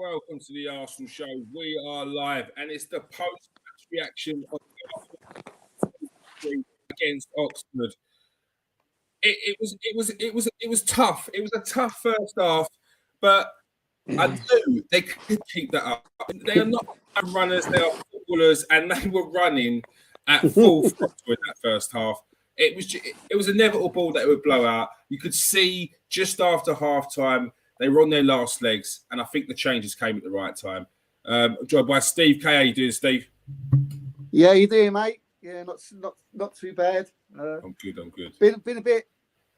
welcome to the Arsenal Show. We are live, and it's the post-match reaction of against Oxford. It was tough. It was a tough first half, but I knew they could keep that up. They are not runners; they are footballers, and they were running at full throttle in that first half. It was inevitable that it would blow out. You could see just after half time they were on their last legs, and I think the changes came at the right time. Joined by Steve K. How you doing, Steve? Yeah, you doing, mate? Yeah, not too bad. I'm good. Been a bit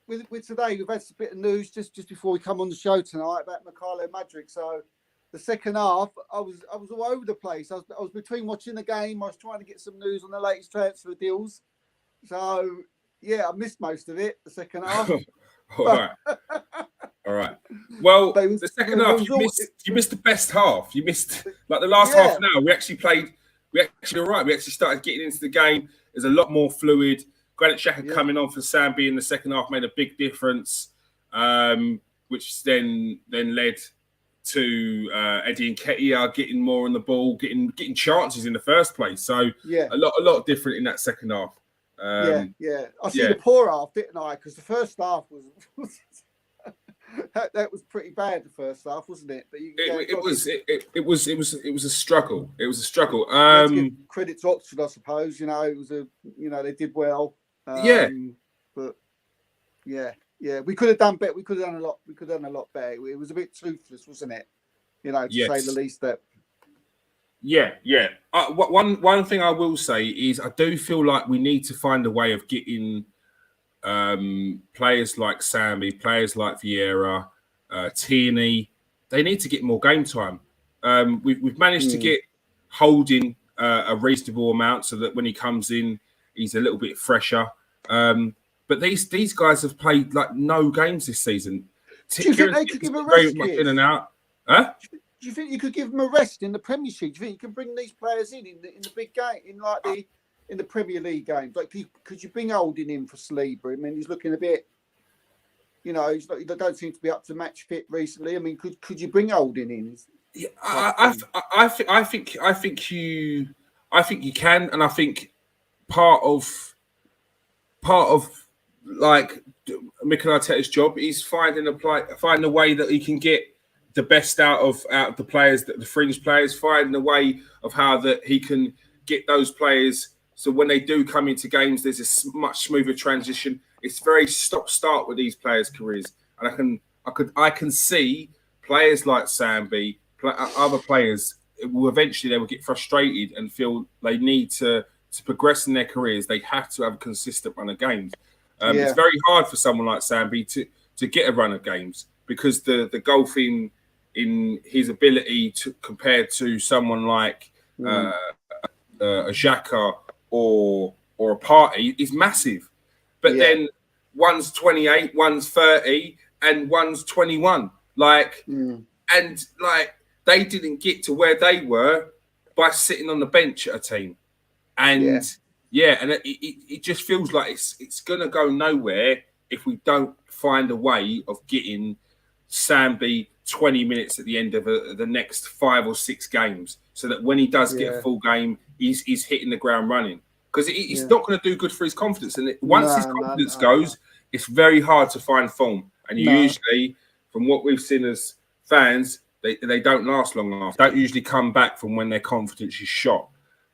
with today. We've had a bit of news just before we come on the show tonight about Mykhailo Mudryk. So the second half, I was all over the place. I was between watching the game. I was trying to get some news on the latest transfer deals. So yeah, I missed most of it. The second half. All right. Well, the second half you missed the best half. You missed like the last half an hour. We actually all right. We actually started getting into the game. There's a lot more fluid. Granit Xhaka coming on for Sambi in the second half made a big difference, which then led to Eddie Nketiah getting more on the ball, getting chances in the first place. So a lot different in that second half. I see the poor half, didn't I? Because the first half was that was pretty bad. The first half, wasn't it? But it was a struggle. It was a struggle. Credit to Oxford, I suppose. They did well. But we could have done better. We could have done a lot. We could have done a lot better. It was a bit toothless, wasn't it? To say the least. That. Yeah. One thing I will say is I do feel like we need to find a way of getting players like Sambi, players like Vieira, Tierney. They need to get more game time. We've managed to get Holding a reasonable amount so that when he comes in, he's a little bit fresher. But these guys have played like no games this season. Do you think they could give a rest? Very much in and out. Huh? Do you think you could give them a rest in the Premiership? Do you think you can bring these players in the big game, in the Premier League games? Like, could you bring Holding in for Saliba? I mean, he's looking a bit, he don't seem to be up to match fit recently. I mean, could you bring Holding in? Yeah, I think you can, and I think part of like Mikel Arteta's job is finding a way that he can get the best out of the players, the fringe players, finding a way of how that he can get those players so when they do come into games, there's a much smoother transition. It's very stop-start with these players' careers, and I can see players like Sambi, other players will eventually get frustrated and feel they need to progress in their careers. They have to have a consistent run of games. It's very hard for someone like Sambi to get a run of games because the gulf in his ability to compared to someone like a Xhaka or a Partey is massive. But then one's 28, one's 30, and one's 21. And they didn't get to where they were by sitting on the bench at a team. And it just feels like it's gonna go nowhere if we don't find a way of getting Sambi 20 minutes at the end of the next 5 or 6 games, so that when he does get a full game, he's hitting the ground running. Because it's not going to do good for his confidence. And once his confidence goes, it's very hard to find form. And usually, from what we've seen as fans, they don't last long enough. They don't usually come back from when their confidence is shot.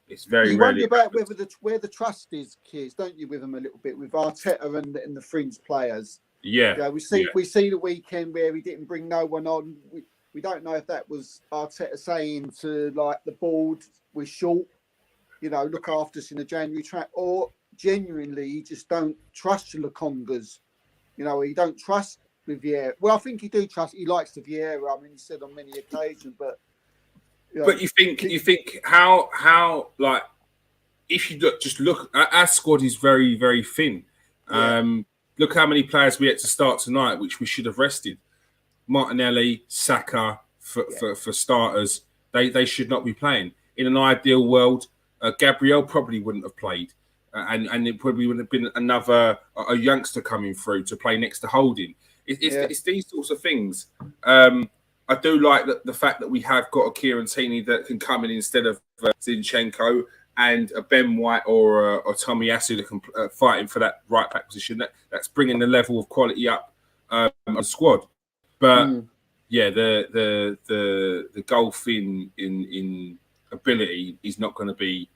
It's very rarely. You wonder about where the trust is, kids, don't you, with them a little bit, with Arteta and the fringe players. We see the weekend where he didn't bring no one on. We don't know if that was Arteta saying to the board, we're short, look after us in the January track, or genuinely he just don't trust the Lokongas. He don't trust with Vieira. Well, I think he do trust. He likes the Vieira. I mean, he said on many occasions, but. But you think how if you look, our squad is very, very thin. Look how many players we had to start tonight, which we should have rested. Martinelli, Saka for starters. They should not be playing. In an ideal world, Gabriel probably wouldn't have played, and it probably would have been a youngster coming through to play next to Holding. It's these sorts of things. I do like the fact that we have got a Kieran Tierney that can come in instead of Zinchenko, and a Ben White or Tommy Yasu that can fighting for that right back position. That's bringing the level of quality up on the squad. But yeah, the gulf in ability is not going to be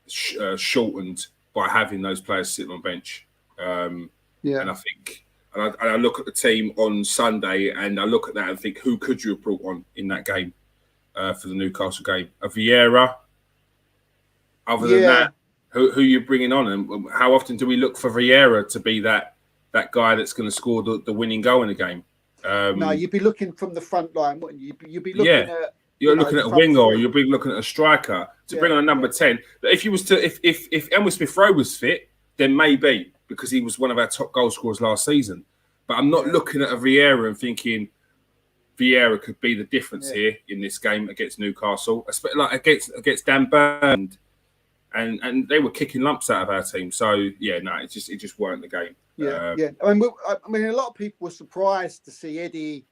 shortened by having those players sitting on bench. And I think, and I look at the team on Sunday, and I look at that and think, who could you have brought on in that game for the Newcastle game? A Vieira. Other than that, who you're bringing on, and how often do we look for Vieira to be that guy that's going to score the winning goal in the game? No, you'd be looking from the front line, wouldn't you? You'd be looking at. You're looking at a winger, or you'll be looking at a striker to bring on a number 10. But if you was to, if Emile Smith-Rowe was fit, then maybe, because he was one of our top goal scorers last season. But I'm not looking at a Vieira and thinking Vieira could be the difference here in this game against Newcastle, like against Dan Burn, and they were kicking lumps out of our team. So it just weren't the game. I mean, a lot of people were surprised to see Eddie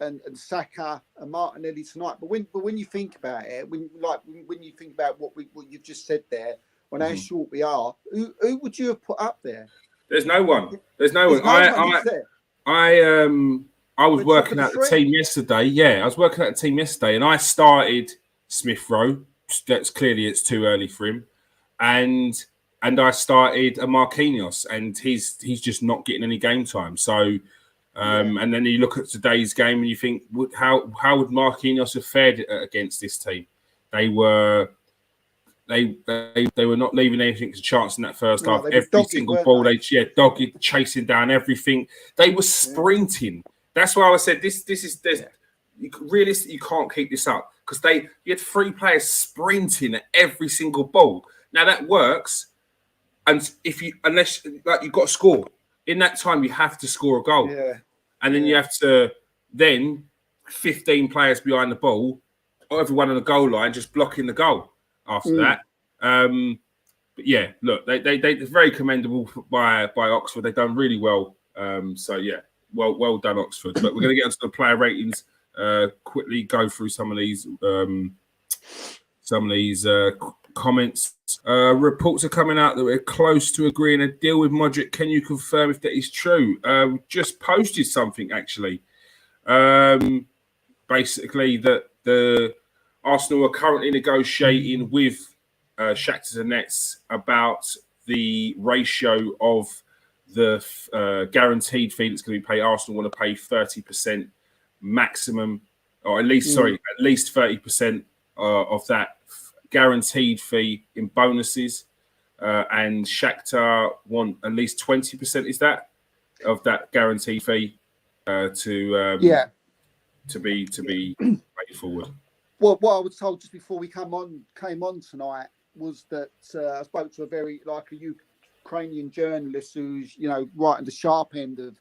and Saka and Martinelli tonight. But when you think about it, when you think about what you've just said there, on how short we are, who would you have put up there? There's no one. I was working at the team yesterday. Yeah, I was working at the team yesterday, and I started Smith-Rowe. It's too early for him, and I started a Marquinhos, and he's just not getting any game time. So. And then you look at today's game and you think, how would Marquinhos have fared against this team? They were not leaving anything to chance in that first half. Every single ball, dogged, chasing down everything. They were sprinting. That's why I said realistically, you can't keep this up, because you had 3 players sprinting at every single ball. Now that works, and unless you've got to score. In that time, you have to score a goal. And then you have to 15 players behind the ball, everyone on the goal line, just blocking the goal after that. But yeah, look, they're very commendable by Oxford. They've done really well. Well done, Oxford. But we're going to get onto the player ratings. Quickly go through some of these comments. Reports are coming out that we're close to agreeing a deal with Modric. Can you confirm if that is true? Just posted something actually. Basically, that the Arsenal are currently negotiating with Shakhtar Donetsk about the ratio of the guaranteed fee that's going to be paid. Arsenal want to pay 30% maximum, or at least 30% of that guaranteed fee in bonuses, and Shakhtar want at least 20%. Is that of that guaranteed fee to be paid forward? Well, what I was told just before we came on tonight was that I spoke to a Ukrainian journalist who's right at the sharp end of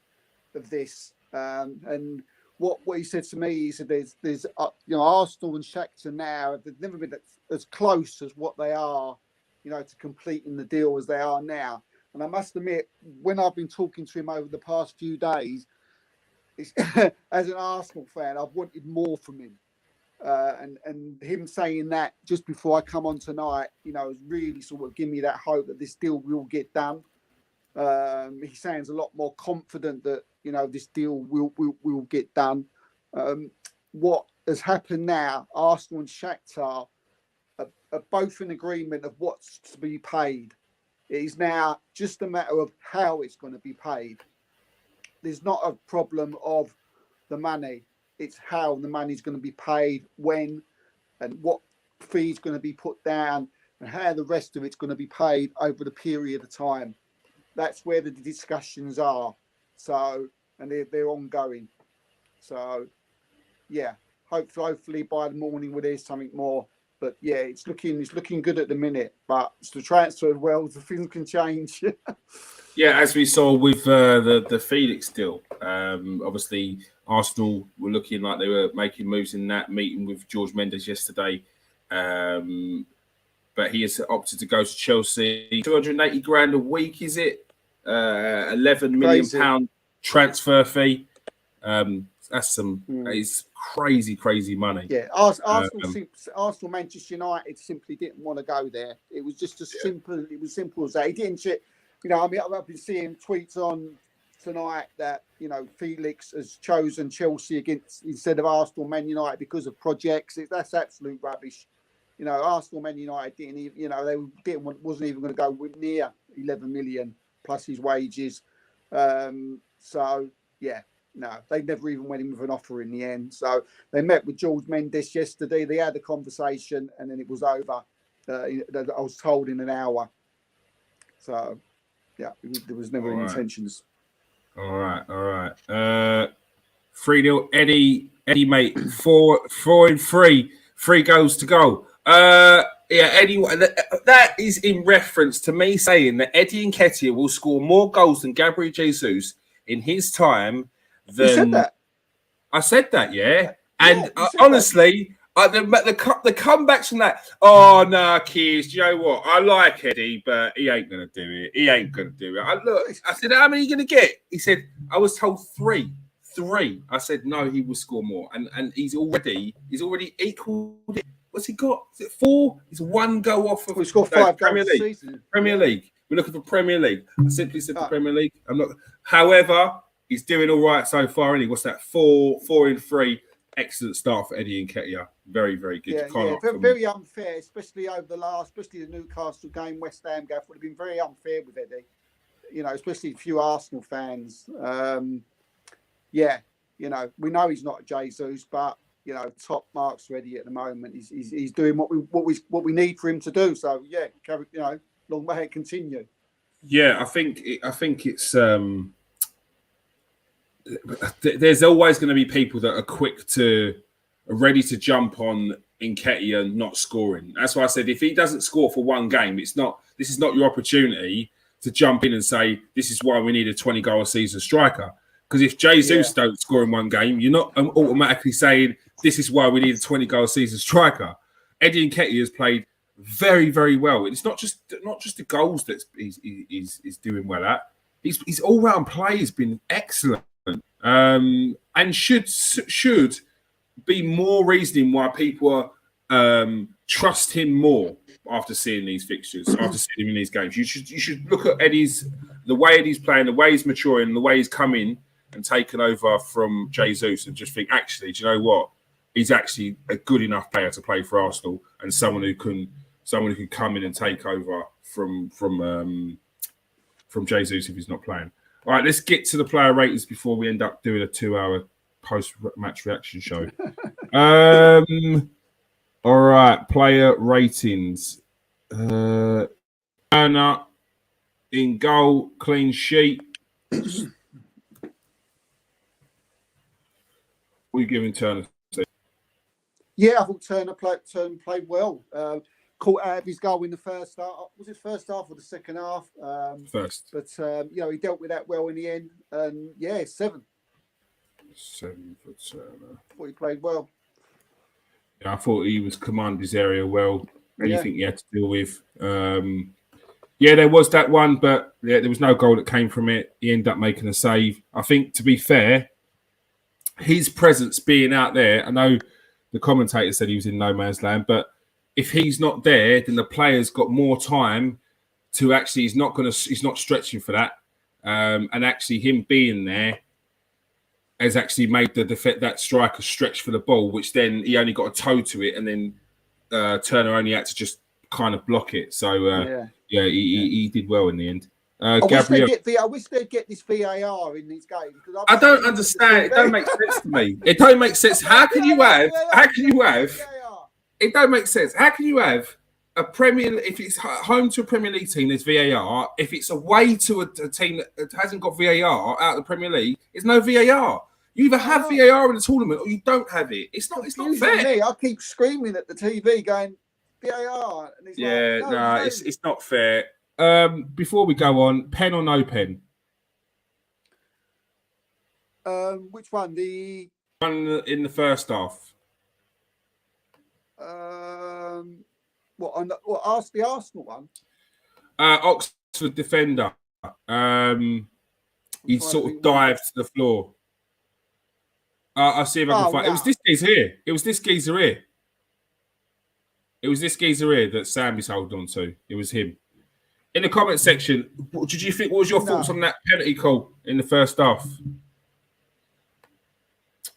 this, and what he said to me, he said there's Arsenal and Shakhtar now, they've never been as close as what they are, to completing the deal as they are now. And I must admit, when I've been talking to him over the past few days, as an Arsenal fan, I've wanted more from him. And him saying that just before I come on tonight, has really sort of given me that hope that this deal will get done. He sounds a lot more confident that this deal will get done. What has happened now? Arsenal and Shakhtar are both in agreement of what's to be paid. It is now just a matter of how it's going to be paid. There's not a problem of the money. It's how the money is going to be paid, when, and what fee is going to be put down, and how the rest of it's going to be paid over the period of time. That's where the discussions are. So, and they're ongoing. So, yeah, hopefully by the morning we'll hear something more. But yeah, it's looking good at the minute. But it's the transfer world, the things can change. Yeah, as we saw with the Felix deal, obviously Arsenal were looking like they were making moves in that meeting with George Mendes yesterday. But he has opted to go to Chelsea. 280 grand a week, is it? 11 million pound transfer fee. That's some it's crazy money. Yeah, Arsenal, Manchester United simply didn't want to go there. It was just as simple. It was simple as that. He didn't. I mean, I've been seeing tweets on tonight that Felix has chosen Chelsea instead of Arsenal, Man United because of projects. That's absolute rubbish. Arsenal, Man United didn't even. Wasn't even going to go near 11 million plus his wages. So yeah. No, they never even went in with an offer in the end. So they met with George Mendes yesterday. They had a conversation, and then it was over. I was told in an hour. So, yeah, there was never any intentions. All right. 3-0, Eddie, mate. 4-3. 3 goals to go. Eddie. That is in reference to me saying that Eddie Nketiah will score more goals than Gabriel Jesus in his time. You said that. I said that, yeah. And honestly, the comebacks from that. Oh no, Keys. Do you know what? I like Eddie, but he ain't gonna do it. I said, how many are you gonna get? He said, I was told 3. I said, no, he will score more, and he's already equaled it. What's he got? Is it 4? He's 1 goal off of. He scored 5 Premier goals League. season. Premier League. We're looking for Premier League. I simply said the Premier League. I'm not. However. He's doing all right so far, isn't he? What's that? 4-3. Excellent start for Eddie Nketiah. Very, very good. Yeah. Very unfair, especially especially the Newcastle game, West Ham game. Would have been very unfair with Eddie. Especially a few Arsenal fans. We know he's not Jesus, but top marks for Eddie at the moment. He's doing what we need for him to do. So yeah, long may it continue. Yeah, I think it's. There's always going to be people that are ready to jump on Nketiah not scoring. That's why I said if he doesn't score for one game, this is not your opportunity to jump in and say this is why we need a 20-goal a season striker. Because if Jesus don't score in one game, you're not automatically saying this is why we need a 20-goal a season striker. Eddie Nketiah has played very, very well. It's not just the goals that he's doing well at. His all-round play has been excellent. And should be more reasoning why people trust him more after seeing these fixtures, after seeing him in these games. You should look at the way Eddie's playing, the way he's maturing, the way he's coming and taken over from Jesus, and just think, actually, do you know what? He's actually a good enough player to play for Arsenal, and someone who can come in and take over from Jesus if he's not playing. All right, let's get to the player ratings before we end up doing a 2-hour post-match reaction show. All right, player ratings. Turner in goal, clean sheet. What are you giving Turner? Yeah, I thought Turner played well. Caught out of his goal in the first half. Was it first half or the second half? First. But he dealt with that well in the end. And 7. 7 for Turner. I thought he played well. Yeah, I thought he was commanded his area well. Anything he had to deal with. There was that one, but there was no goal that came from it. He ended up making a save. I think, to be fair, his presence being out there, I know the commentator said he was in no man's land, but if he's not there, then the player's got more time to actually. He's not stretching for that, and actually him being there has actually made that striker stretch for the ball, which then he only got a toe to it, and then Turner only had to just kind of block it. So he did well in the end. Gabriel, I wish they'd get this VAR in these games. I don't understand. It don't make sense to me. It don't make sense. How can you have? It don't make sense. How can you have a Premier? If it's home to a Premier League team, there's VAR. If it's away to a team that hasn't got VAR out of the Premier League, there's no VAR. You either have VAR in the tournament or you don't have it. It's not fair. Me, I keep screaming at the TV, going VAR. And it's it's not fair. Before we go on, pen or no pen? Which one? The one in the first half. Ask the Arsenal one. Oxford defender. He sort of dived to the floor. I'll see if I can find. No. It was this geezer here. It was this geezer here. It was this geezer here that Sammy's holding on to. It was him. In the comment section, what did you think? What was your thoughts on that penalty call in the first half?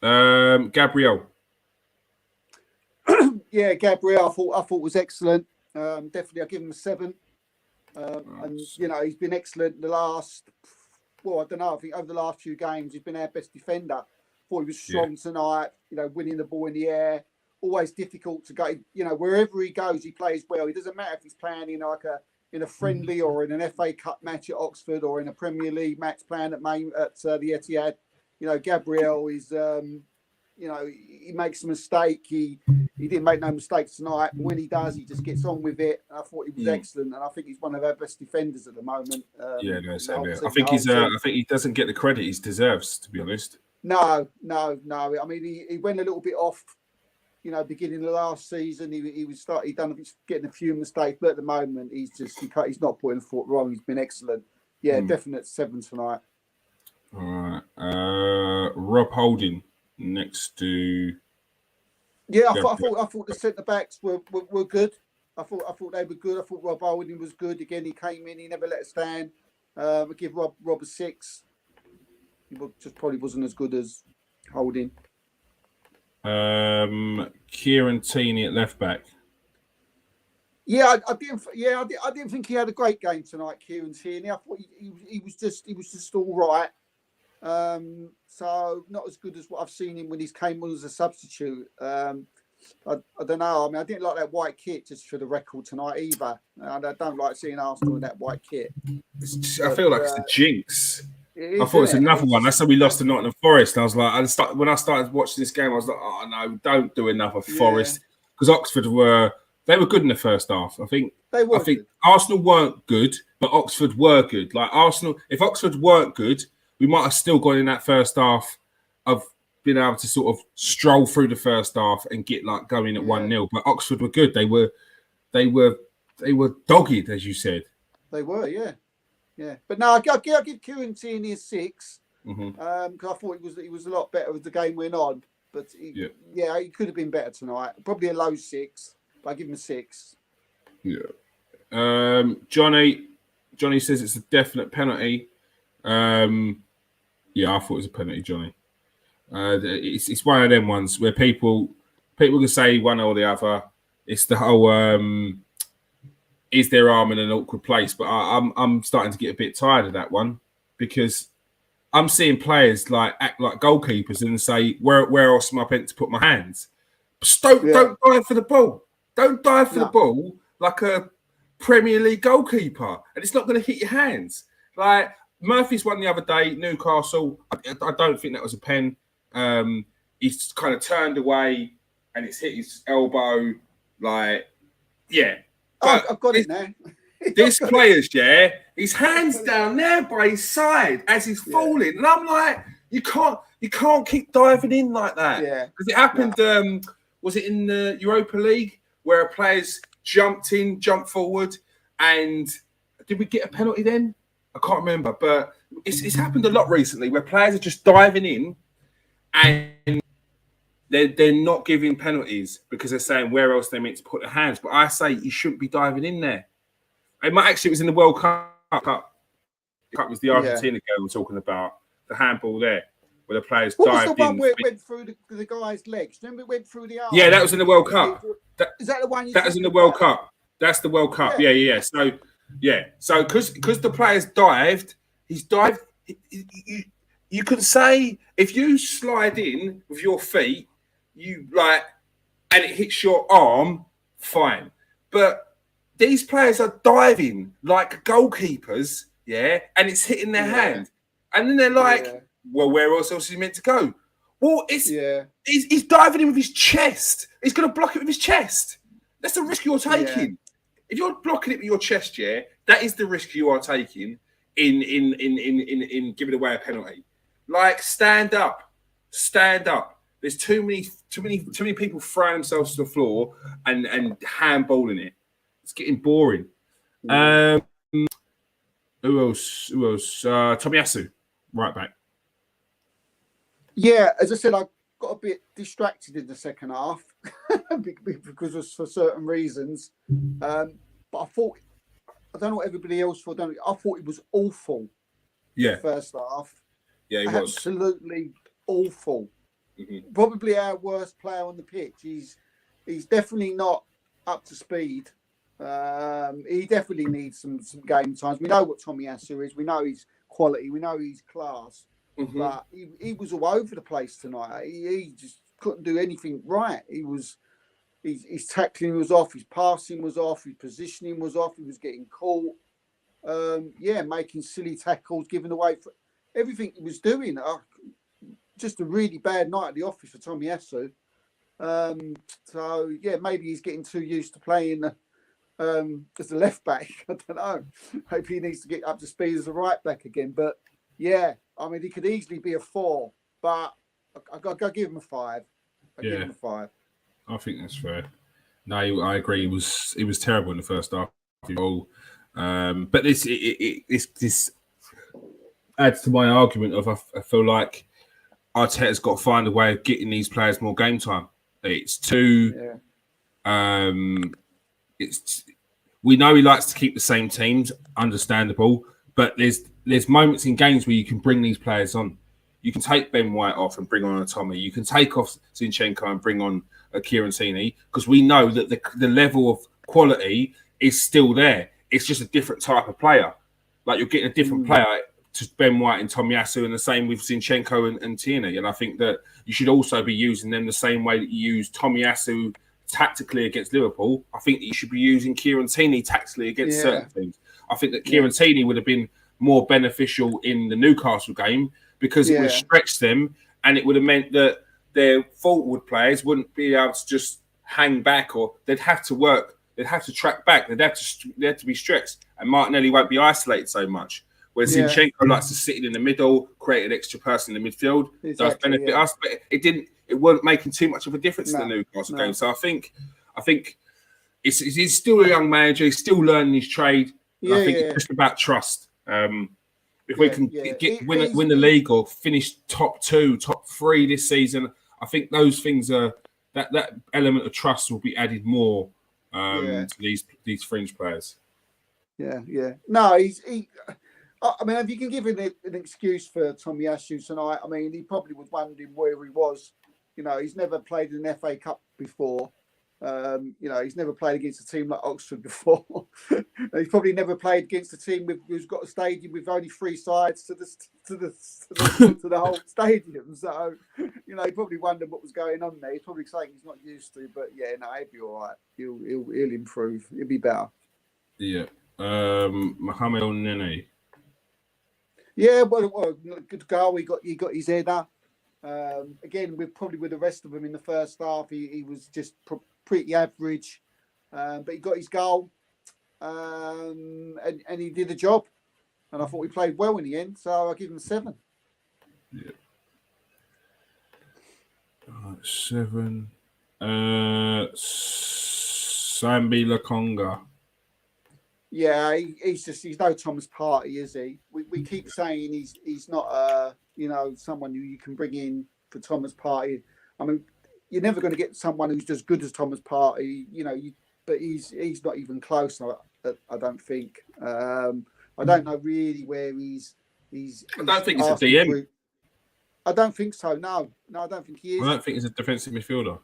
Gabriel. Yeah, Gabriel. I thought was excellent. Definitely, I give him a 7. And he's been excellent the last. Well, I don't know. I think over the last few games, he's been our best defender. Thought he was strong tonight. Winning the ball in the air. Always difficult to go. Wherever he goes, he plays well. It doesn't matter if he's playing in a friendly or in an FA Cup match at Oxford or in a Premier League match playing at the Etihad. Gabriel is. He makes a mistake. He didn't make no mistakes tonight. But when he does, he just gets on with it. And I thought he was excellent, and I think he's one of our best defenders at the moment. I think he doesn't get the credit he deserves, to be honest. No. I mean, he went a little bit off. Beginning of last season, he's getting a few mistakes, but at the moment, he's not putting a foot wrong. He's been excellent. Yeah, definite 7 tonight. All right, Rob Holding. Next to I thought the centre backs were good. I thought they were good. I thought Rob Holding was good. Again, he came in, he never let us down. I give Rob a 6. He just probably wasn't as good as Holding. Kieran Tierney at left back. I didn't think he had a great game tonight, Kieran Tierney. I thought he was just all right. So not as good as what I've seen him when he's came on as a substitute. I don't know. I mean, I didn't like that white kit, just for the record tonight either. I don't like seeing Arsenal in that white kit. I feel like it's the jinx. I thought it was another one. That's how we lost to Nottingham Forest. I was like, when I started watching this game, I was like, oh no, don't do another Forest, because Oxford were good in the first half. I think Arsenal weren't good, but Oxford were good. Like Arsenal, if Oxford weren't good, we might have still gone in that first half of being able to sort of stroll through the first half and get going at 1-0. But Oxford were good. They were dogged, as you said. They were, yeah. But no, I'll give Kieran Tierney a 6 because I thought he was a lot better as the game went on. But he could have been better tonight. Probably a low 6, but I give him a 6. Yeah. Johnny says it's a definite penalty. I thought it was a penalty, Johnny. It's one of them ones where people can say one or the other. It's the whole is their arm in an awkward place? But I'm starting to get a bit tired of that one, because I'm seeing players act like goalkeepers and say, where else am I meant to put my hands? Don't dive for the ball. Don't dive for the ball like a Premier League goalkeeper, and it's not going to hit your hands. Like Murphy's one the other day, Newcastle. I don't think that was a pen. He's kind of turned away and it's hit his elbow. I've got it now. This player's, his hand's down there by his side as he's falling. And I'm like, you can't keep diving in like that. Yeah. Because it happened, was it in the Europa League, where players jumped forward, and did we get a penalty then? I can't remember, but it's happened a lot recently where players are just diving in and they're not giving penalties because they're saying where else they're meant to put their hands. But I say you shouldn't be diving in there. It was in the World Cup. It was the Argentina game we're talking about, the handball there, where the players dived in. What was the one where it went through the guy's legs? Remember it went through the arm? Yeah, that was in the World Cup. Is that the one? That was in the World Cup. That's the World Cup. Yeah. So because the players dived, he's dived. You could say if you slide in with your feet, and it hits your arm, fine. But these players are diving like goalkeepers, and it's hitting their hand, and then they're like, "Well, where else is he meant to go?" Well, he's diving in with his chest. He's going to block it with his chest. That's the risk you're taking. Yeah. If you're blocking it with your chest, that is the risk you are taking in giving away a penalty. Stand up. There's too many people throwing themselves to the floor and handballing it. It's getting boring. Who else? Tomiyasu, right back. Yeah, as I said, got a bit distracted in the second half because of for certain reasons. But I thought, I don't know what everybody else thought. I thought it was awful. Yeah. The first half. Yeah, he was absolutely awful. Mm-hmm. Probably our worst player on the pitch. He's definitely not up to speed. He definitely needs some game times. We know what Tomiyasu is. We know he's quality. We know he's class. Mm-hmm. But he was all over the place tonight. He just couldn't do anything right. His tackling was off. His passing was off. His positioning was off. He was getting caught. Making silly tackles, giving away for everything he was doing. Just a really bad night at the office for Tomiyasu. Maybe he's getting too used to playing as a left back. I don't know. Maybe he needs to get up to speed as a right back again. But yeah, I mean, he could easily be a 4, but I give him a 5. Give him a 5. I think that's fair. No, I agree. It was terrible in the first half. But this adds to my argument of I feel like Arteta's got to find a way of getting these players more game time. It's too. Yeah. We know he likes to keep the same teams, understandable. But there's moments in games where you can bring these players on. You can take Ben White off and bring on a Tommy. You can take off Zinchenko and bring on a Kieran Tierney, because we know that the level of quality is still there. It's just a different type of player. Like, you're getting a different player to Ben White and Tomiyasu, and the same with Zinchenko and Tierney. And I think that you should also be using them the same way that you use Tomiyasu tactically against Liverpool. I think that you should be using Kieran Tierney tactically against certain things. I think that Kieran Tierney would have been more beneficial in the Newcastle game, because it would have stretched them, and it would have meant that their forward players wouldn't be able to just hang back, or they'd have to work. They'd have to track back. They'd have to be stretched, and Martinelli won't be isolated so much. Whereas Zinchenko likes to sit in the middle, create an extra person in the midfield. Does benefit us, but it wasn't making too much of a difference in the Newcastle game. So I think he's still a young manager. He's still learning his trade. I think it's just about trust. If we can win the league or finish top 2, top 3 this season, I think those things are that element of trust will be added more to these fringe players. Yeah. No, I mean, if you can give him an excuse for Tomiyasu tonight, I mean, he probably was wondering where he was. You know, he's never played in an FA Cup before. He's never played against a team like Oxford before. He's probably never played against a team who's got a stadium with only 3 sides to the whole stadium. So, he probably wondered what was going on there. He's probably saying he's not used to, but he'll be all right. He'll improve. He'll be better. Yeah. Mohamed El-Neni. Yeah, well, good goal. He got his header. Again, with the rest of them in the first half, he was just pretty average, but he got his goal, and he did the job. And I thought he played well in the end, so I'll give him 7. Yeah. 7. Sambi Lokonga. Yeah, he's no Thomas Partey, is he? We keep saying he's not someone who you can bring in for Thomas Partey. I mean, you're never going to get someone who's as good as Thomas Partey, but he's not even close. I don't think. I don't know really where he's. I don't think he's a DM. I don't think so. No, I don't think he is. I don't think he's a defensive midfielder.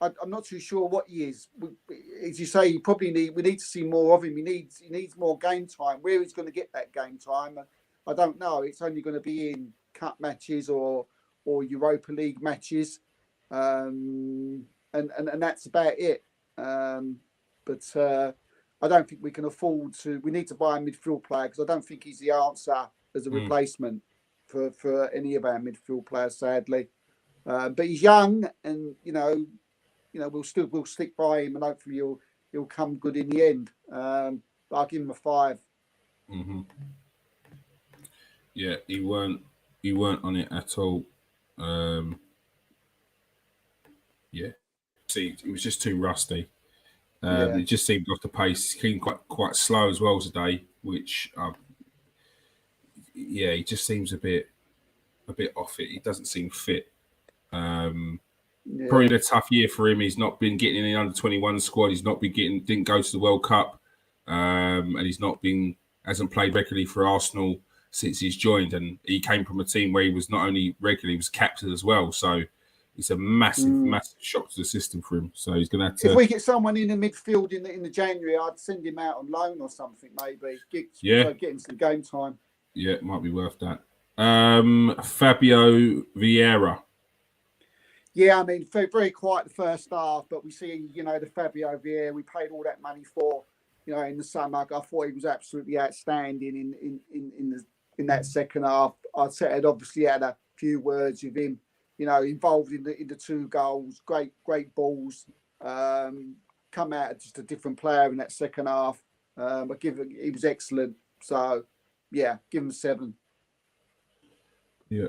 I'm not too sure what he is. As you say, we need to see more of him. He needs more game time. Where he's going to get that game time, I don't know. It's only going to be in cup matches or Europa League matches, and that's about it. But I don't think we can afford to. We need to buy a midfield player, because I don't think he's the answer as a replacement for any of our midfield players, sadly. But he's young, and we'll stick by him, and hopefully he'll come good in the end. But I'll give him a 5. Mm-hmm. Yeah, he weren't on it at all. See, it was just too rusty. It just seemed off the pace. He seemed quite slow as well today, which he just seems a bit off it. He doesn't seem fit. Probably been a tough year for him. He's not been getting in the under-21 squad. He's not been didn't go to the World Cup, and hasn't played regularly for Arsenal since he's joined. And he came from a team where he was not only regular, he was captain as well. So it's a massive shock to the system for him. So he's going to have to. If we get someone in the midfield in the January, I'd send him out on loan or something, maybe. Get him some game time. Yeah, it might be worth that. Fabio Vieira. Yeah, I mean, very quiet the first half, but we see, the Fabio Vieira we paid all that money for, in the summer. I thought he was absolutely outstanding in that second half. Arteta had obviously had a few words with him, involved in the 2 goals, great balls. Come out as just a different player in that second half. But he was excellent. So, yeah, give him 7. Yeah.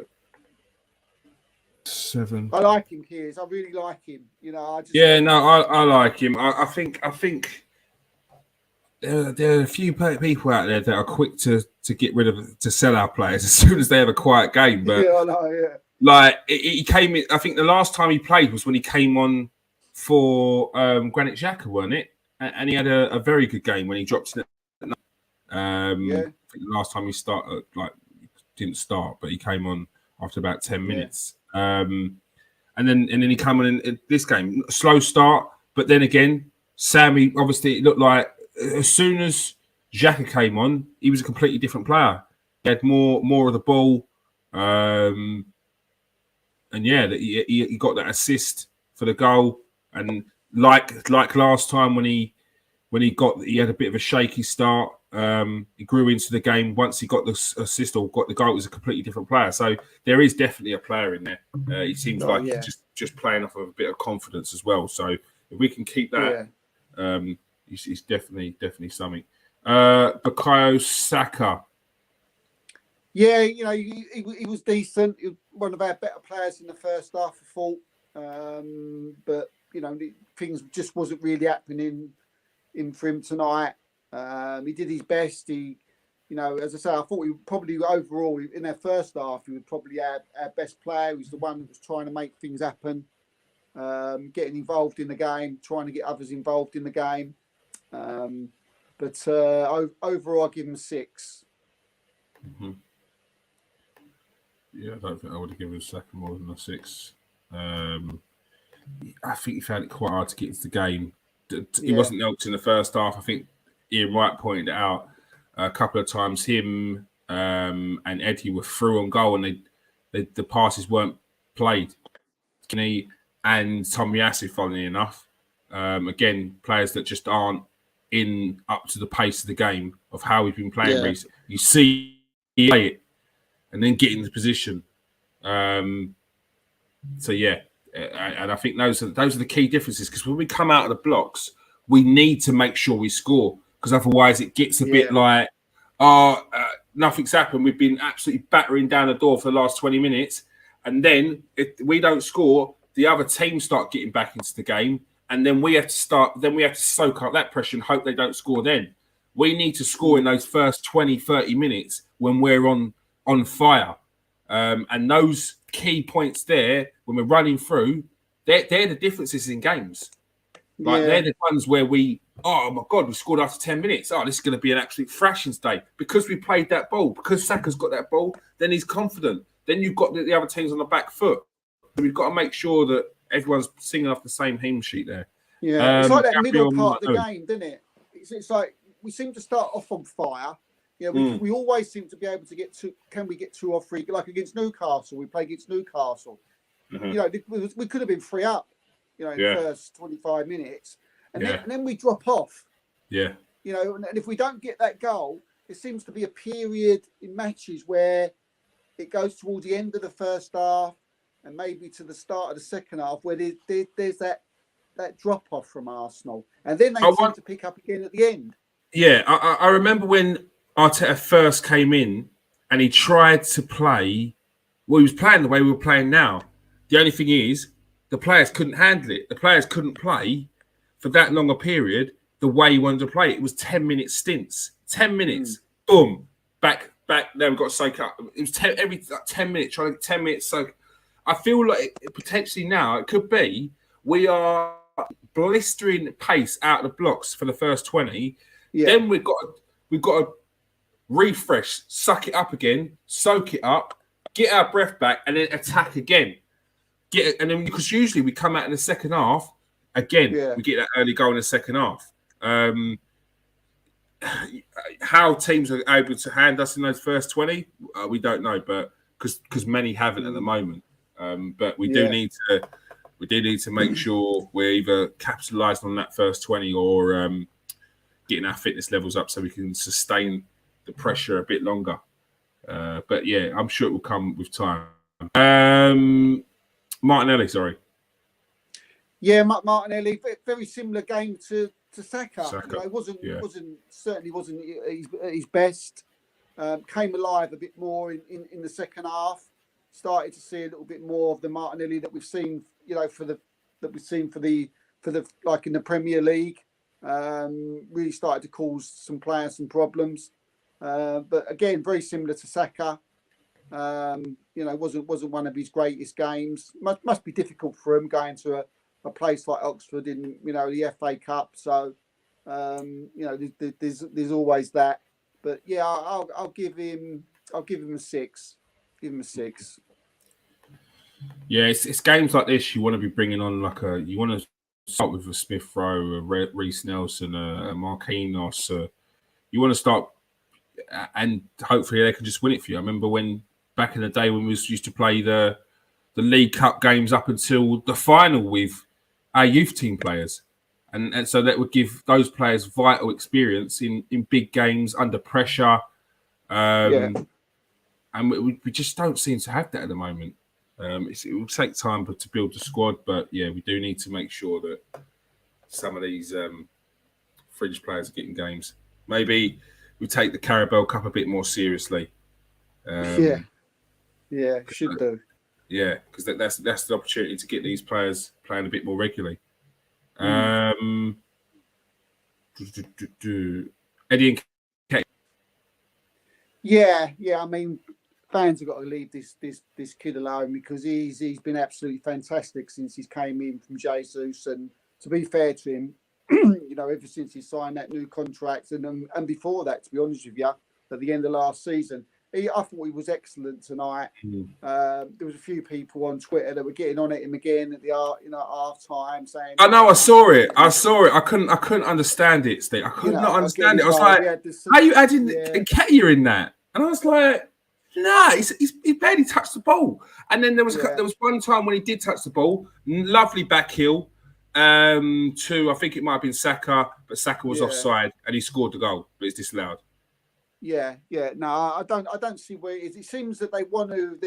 7. I like him, Kears. I really like him. I like him. I think there are a few people out there that are quick to sell our players as soon as they have a quiet game. But I know, yeah. Like he came in. I think the last time he played was when he came on for Granit Xhaka, wasn't it? And he had a very good game when he dropped in. I think the last time he didn't start, but he came on after about 10 minutes. And then he came on in this game. Slow start, but then again, Sammy, obviously, it looked like as soon as Xhaka came on, he was a completely different player. He had more of the ball. And he got that assist for the goal. And like last time when he had a bit of a shaky start. He grew into the game. Once he got the assist or got the goal, it was a completely different player. So there is definitely a player in there. He seems he's just playing off of a bit of confidence as well. So if we can keep that, he's definitely something. Bukayo Saka. Yeah, he was decent. He was one of our better players in the first half, I thought. But things just wasn't really happening in for him tonight. He did his best. He, as I say, I thought he would probably overall in their first half, he would probably our best player. He was the one that was trying to make things happen, getting involved in the game, trying to get others involved in the game. But overall, I give him 6. Mm-hmm. Yeah, I don't think I would have given Saka more than a 6. I think he found it quite hard to get into the game. He wasn't helped in the first half. I think Ian Wright pointed it out a couple of times. Him and Eddie were through on goal, and the passes weren't played. Kenny and Tomiyasu, funnily enough, again, players that just aren't up to the pace of the game of how we've been playing recently. You see he play it and then get in the position. And I think those are the key differences, because when we come out of the blocks, we need to make sure we score, because otherwise it gets a bit like, nothing's happened. We've been absolutely battering down the door for the last 20 minutes. And then if we don't score, the other team start getting back into the game. And then we have to soak up that pressure and hope they don't score then. We need to score in those first 20, 30 minutes when we're on fire. And those key points there, when we're running through, they're the differences in games. They're the ones where oh my God, we scored after 10 minutes. Oh, this is going to be an absolute thrashing day. Because we played that ball, because Saka's got that ball, then he's confident. Then you've got the other teams on the back foot. We've got to make sure that everyone's singing off the same hymn sheet there. Yeah, it's like that middle part of the game, isn't it? It's like we seem to start off on fire. We always seem to be able to get to. Can we get 2 or 3? Like against Newcastle, we played against Newcastle. Mm-hmm. We could have been 3 up. In the first 25 minutes, and then we drop off. Yeah. And if we don't get that goal, it seems to be a period in matches where it goes towards the end of the first half and maybe to the start of the second half where there's that drop off from Arsenal, and then they seem to pick up again at the end. Yeah, I remember when Arteta first came in and he tried to play. Well, he was playing the way we were playing now. The only thing is, the players couldn't handle it. The players couldn't play for that long a period the way he wanted to play. It was 10-minute stints. 10 minutes, boom, back. Then we've got to soak up. It was every 10 minutes, trying to 10 minutes soak. I feel like potentially now it could be we are blistering pace out of the blocks for the first 20. Yeah. Then we've got to refresh, suck it up again, soak it up, get our breath back, and then attack again. And then because usually we come out in the second half again, we get that early goal in the second half. How teams are able to hand us in those first 20, we don't know, but because many haven't at the moment. But we do need to make sure we're either capitalising on that first 20 or getting our fitness levels up so we can sustain the pressure a bit longer. But yeah, I'm sure it will come with time. Martinelli, sorry. Yeah, Martinelli, very similar game to Saka. You know, it certainly wasn't his best. Came alive a bit more in the second half. Started to see a little bit more of the Martinelli that we've seen, you know, for the like in the Premier League. Really started to cause some players some problems. But again, very similar to Saka. You know, wasn't one of his greatest games. Must be difficult for him going to a place like Oxford in, you know, the FA Cup. So you know, there's always that. But yeah, I'll give him a 6. Give him a 6. Yeah, it's games like this you want to be bringing on you want to start with a Smith Rowe, a Reece Nelson, a Marquinhos. You want to start, and hopefully they can just win it for you. I remember when back in the day when we used to play the League Cup games up until the final with our youth team players. And so that would give those players vital experience in big games under pressure. And we just don't seem to have that at the moment. It will take time to build the squad, but yeah, we do need to make sure that some of these fringe players are getting games. Maybe we take the Carabao Cup a bit more seriously. Should do. Yeah, because that's the opportunity to get these players playing a bit more regularly. Eddie and Kate. Yeah. I mean, fans have got to leave this kid alone because he's been absolutely fantastic since he came in from Jesus. And to be fair to him, you know, ever since he signed that new contract and before that, to be honest with you, at the end of last season, I thought he was excellent tonight. There was a few people on Twitter that were getting on at him again at the half time saying, I know, I saw it. I couldn't understand it, Steve. I could not understand it. I was like, how are you adding Nketiah in that? And I was like, nah, he barely touched the ball. And then there was one time when he did touch the ball, lovely back heel to, I think it might have been Saka, but Saka was offside and he scored the goal, but it's disallowed. Yeah. No, I don't see where it is. It seems that they want to.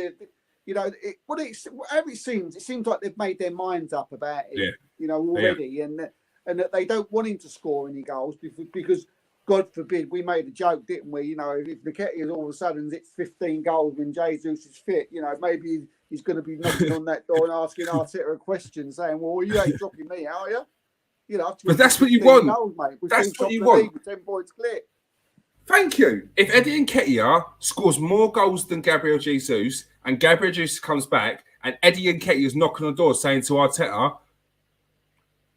You know, it seems like they've made their minds up about it. Yeah. You know, already, and that they don't want him to score any goals because God forbid, we made a joke, didn't we? You know, if Nketiah all of a sudden hits 15 goals when Jesus is fit, you know, maybe he's going to be knocking on that door and asking Arteta a question, saying, "Well, you ain't dropping me, are you?" You know, but that's what you want. Goals, mate. That's what you want. With 10 points clear. Thank you. If Eddie Nketiah scores more goals than Gabriel Jesus, and Gabriel Jesus comes back, and Eddie Nketiah is knocking on the door saying to Arteta,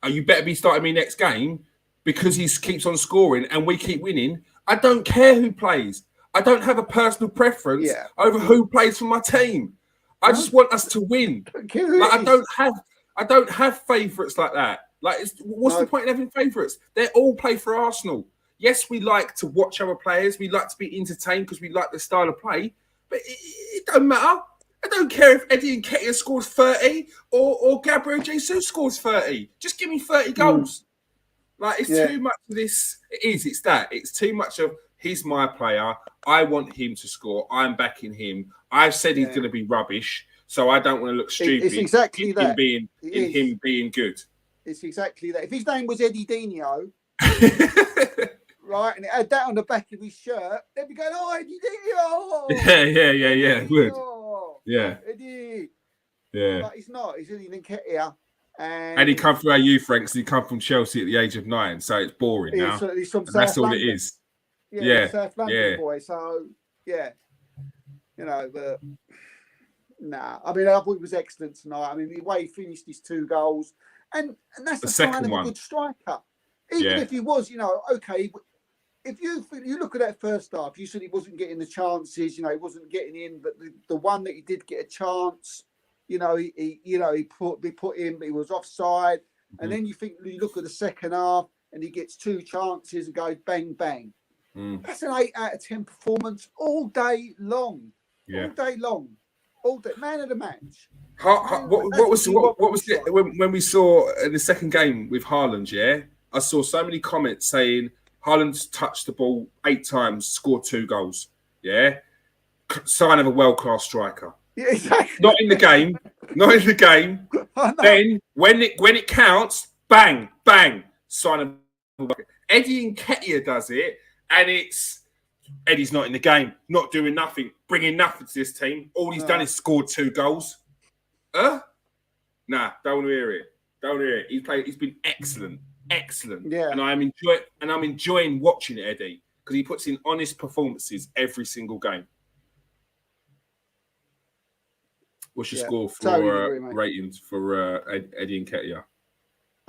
"You better be starting me next game," because he keeps on scoring and we keep winning, I don't care who plays. I don't have a personal preference over who plays for my team. I just want us to win. I don't have favourites like that. Like, what's the point in having favourites? They all play for Arsenal. Yes, we like to watch other players. We like to be entertained because we like the style of play. But it don't matter. I don't care if Eddie Nketiah scores 30 or Gabriel Jesus scores 30. Just give me 30 goals. Like, it's too much of this. It's that. It's too much of, he's my player. I want him to score. I'm backing him. I've said he's going to be rubbish, so I don't want to look stupid. It's exactly that. Him being good. It's exactly that. If his name was Eddie Dino, right, and it had that on the back of his shirt, they'd be going, "Oh, Eddie Dino!" Yeah. Good. Yeah. Eddie. Yeah. But he's not. He's Eddie Nketiah. And he come from our youth ranks. He come from Chelsea at the age of 9, so it's boring now. He's from that's all London. It is. Yeah. South London boy. So yeah, you know, but Nah, I mean, I thought he was excellent tonight. I mean, the way he finished his 2 goals, and that's the sign of a good striker. Even if he was, okay. If you look at that first half, you said he wasn't getting the chances. He wasn't getting in, but the one that he did get a chance, he put in, but he was offside. Mm-hmm. And then you look at the second half, and he gets 2 chances and goes bang bang. That's an 8 out of 10 performance all day long. Yeah. All day long. All day. Man of the match. What was it when we saw in the second game with Haaland? Yeah, I saw so many comments saying Haaland's touched the ball 8 times, scored 2 goals. Yeah, sign of a world-class striker. Yeah, exactly. Not in the game. Not in the game. Then when it counts, bang, bang, sign of a world. Eddie Nketiah does it. And it's Eddie's not in the game, not doing nothing, bringing nothing to this team. All he's done is scored 2 goals. Nah, don't want to hear it. Don't want to hear it. He's been excellent. Yeah. And I'm enjoying watching Eddie because he puts in honest performances every single game. What's your score for ratings for Eddie Nketiah?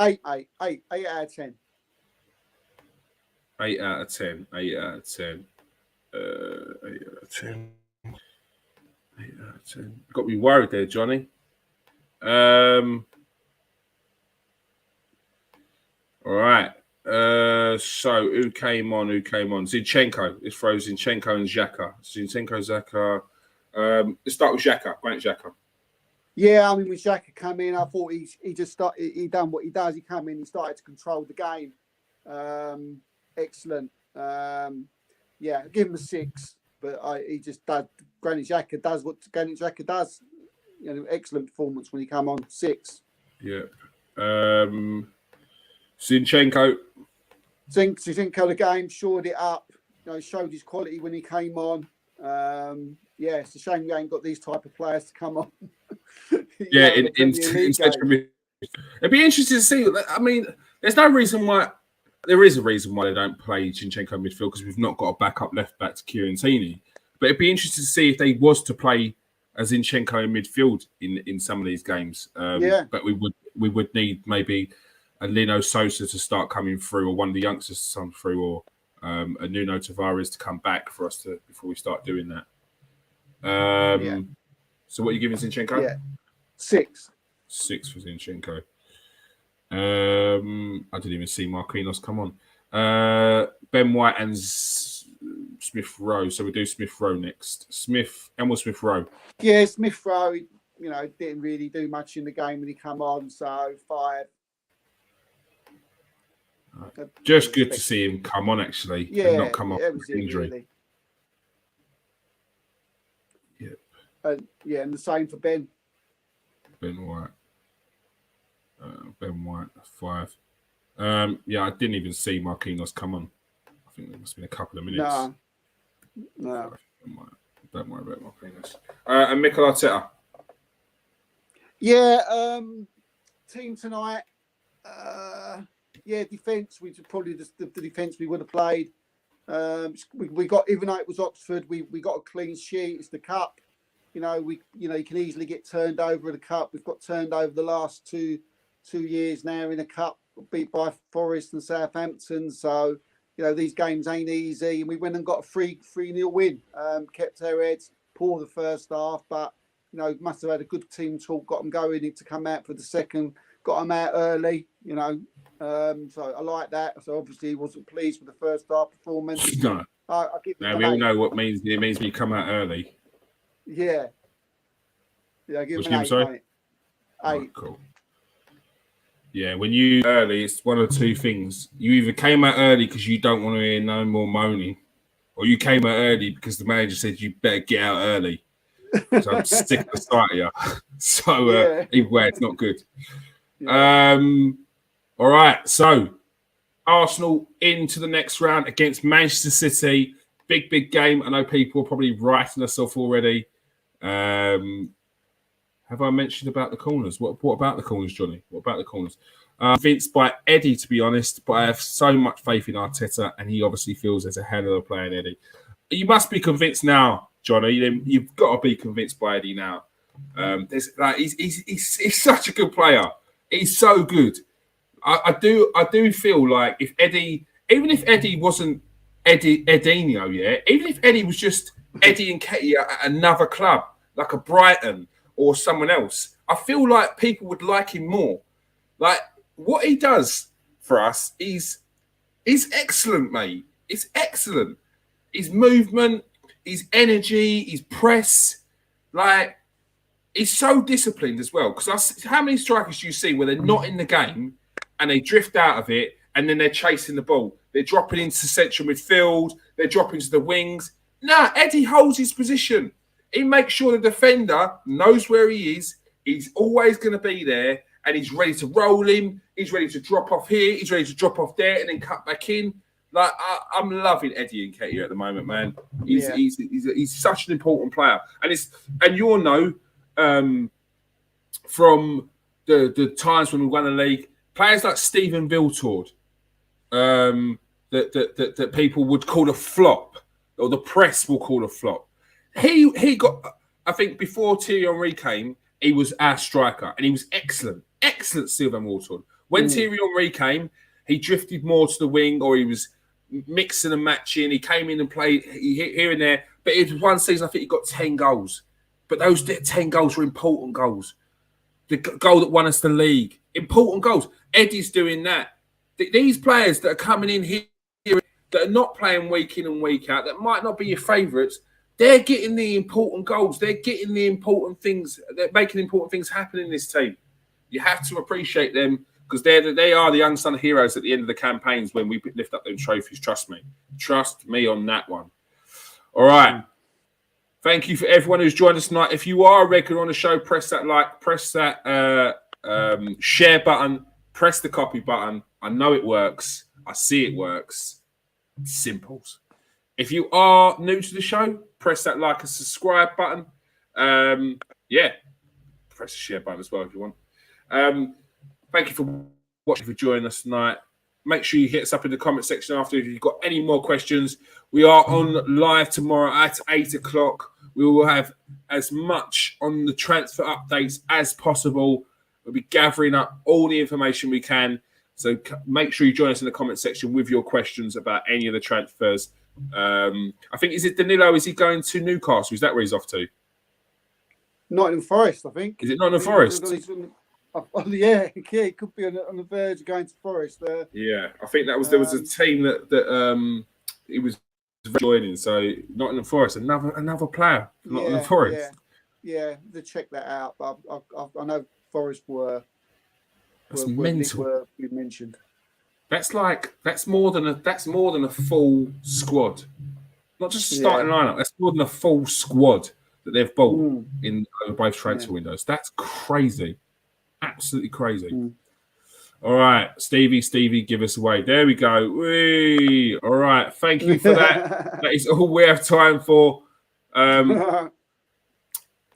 8 out of 10. 8 out of 10. 8 out of 10. 8 out of 10. 8 out of 10. Got me worried there, Johnny. All right. So who came on? Zinchenko. Let's throw Zinchenko and Xhaka. Xhaka. Let's start with Xhaka. Granit Xhaka. Yeah, I mean, when Xhaka came in, I thought he just started. He done what he does. He came in. He started to control the game. Excellent. Give him a 6. But he just does. Granit Xhaka does what Granit Xhaka does. Excellent performance when he come on. 6. Yeah. Zinchenko. Zinchenko the game shored it up. Showed his quality when he came on. It's a shame we ain't got these type of players to come on. It'd be interesting to see. I mean, there's no reason why. There is a reason why they don't play Zinchenko midfield because we've not got a backup left back to Chiellini. But it'd be interesting to see if they was to play a Zinchenko in midfield in some of these games. But we would need maybe a Lino Sosa to start coming through, or one of the youngsters to come through, or a Nuno Tavares to come back for us before we start doing that. So what are you giving Zinchenko? Yeah, 6. 6 for Zinchenko. I didn't even see Marquinhos come on. Ben White and Smith Rowe. So we do Smith Rowe next. Emil Smith Rowe. Yeah, Smith Rowe. Didn't really do much in the game when he come on. So 5. Just good to see him come on, actually. Yeah, and not come off with injury. Really. And the same for Ben. Ben White. Ben White, 5. I didn't even see Marquinhos come on. I think there must have been a couple of minutes. No. Don't worry about Marquinhos. And Mikel Arteta. Yeah, team tonight. Defence. We probably the defence we would have played. We got, even though it was Oxford, we got a clean sheet. It's the cup. You can easily get turned over in the cup. We've got turned over the last two years now in the cup, beat by Forest and Southampton. So, these games ain't easy. And we went and got a 3-0 win. Kept our heads, poor the first half, but, must have had a good team talk, got them going to come out for the second, got them out early, So I like that. So obviously he wasn't pleased with the first half performance. No. We all know what it means when you come out early. Yeah. Yeah, give him an 8, sorry? 8. Oh, cool. Yeah, when you early, it's one of 2 things. You either came out early because you don't want to hear no more moaning, or you came out early because the manager said you better get out early. So I'm sick of the sight of you. So either way, it's not good. Yeah. All right, so Arsenal into the next round against Manchester City. Big game. I know people are probably writing us off already. Have I mentioned about the corners? What about the corners, Johnny? What about the corners? Convinced by Eddie, to be honest, but I have so much faith in Arteta, and he obviously feels there's a hell of a player in Eddie. You must be convinced now, Johnny. You've got to be convinced by Eddie now. There's like he's such a good player. He's so good. I do feel like if Eddie, even if Eddie wasn't Edinho, yeah, even if Eddie was just Eddie Nketiah at another club, like a Brighton or someone else, I feel like people would like him more. Like what he does for us is excellent, mate. It's excellent. His movement, his energy, his press, like he's so disciplined as well. Because how many strikers do you see where they're not in the game and they drift out of it and then they're chasing the ball? They're dropping into central midfield. They're dropping to the wings. Nah, Eddie holds his position. He makes sure the defender knows where he is. He's always going to be there and he's ready to roll him. He's ready to drop off here. He's ready to drop off there and then cut back in. Like I'm loving Eddie Nketiah at the moment, man. He's such an important player, and you'll know from the times when we won the league, players like Stephen Viltord, that people would call a flop, or the press will call a flop. He got, I think, before Thierry Henry came, he was our striker, and he was excellent, Stephen Viltord. When Thierry Henry came, he drifted more to the wing, or he was mixing and matching. He came in and played here and there. But it was one season, I think he got 10 goals. But those 10 goals were important goals. The goal that won us the league. Important goals. Eddie's doing that. These players that are coming in here that are not playing week in and week out, that might not be your favourites, they're getting the important goals. They're getting the important things. They're making important things happen in this team. You have to appreciate them, because they are the unsung heroes at the end of the campaigns when we lift up them trophies. Trust me on that one. All right. Thank you for everyone who's joined us tonight. If you are a regular on the show, press that like, press that share button, press the copy button. I know it works. I see it works. Simples. If you are new to the show, press that like and subscribe button. Press the share button as well if you want. Thank you for watching, for joining us tonight. Make sure you hit us up in the comment section after if you've got any more questions. We are on live tomorrow at 8 o'clock. We will have as much on the transfer updates as possible. We'll be gathering up all the information we can. So make sure you join us in the comment section with your questions about any of the transfers. I think, is it Danilo? Is he going to Newcastle? Is that where he's off to? Nottingham Forest, I think. Is it Nottingham Forest? Yeah, it could be on the verge of going to Forest. Yeah, I think there was a team that he was joining. So Nottingham Forest, another player, Nottingham Forest. Yeah, to check that out. But I know Forest were mental. We mentioned. That's more than a full squad, not just a starting lineup. That's more than a full squad that they've bought in both transfer windows. That's crazy. Absolutely crazy. All right, Stevie, give us away. There we go. Whee! All right, thank you for that. That is all we have time for.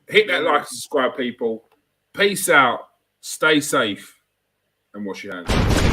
Hit that like and subscribe, people. Peace out. Stay safe and wash your hands.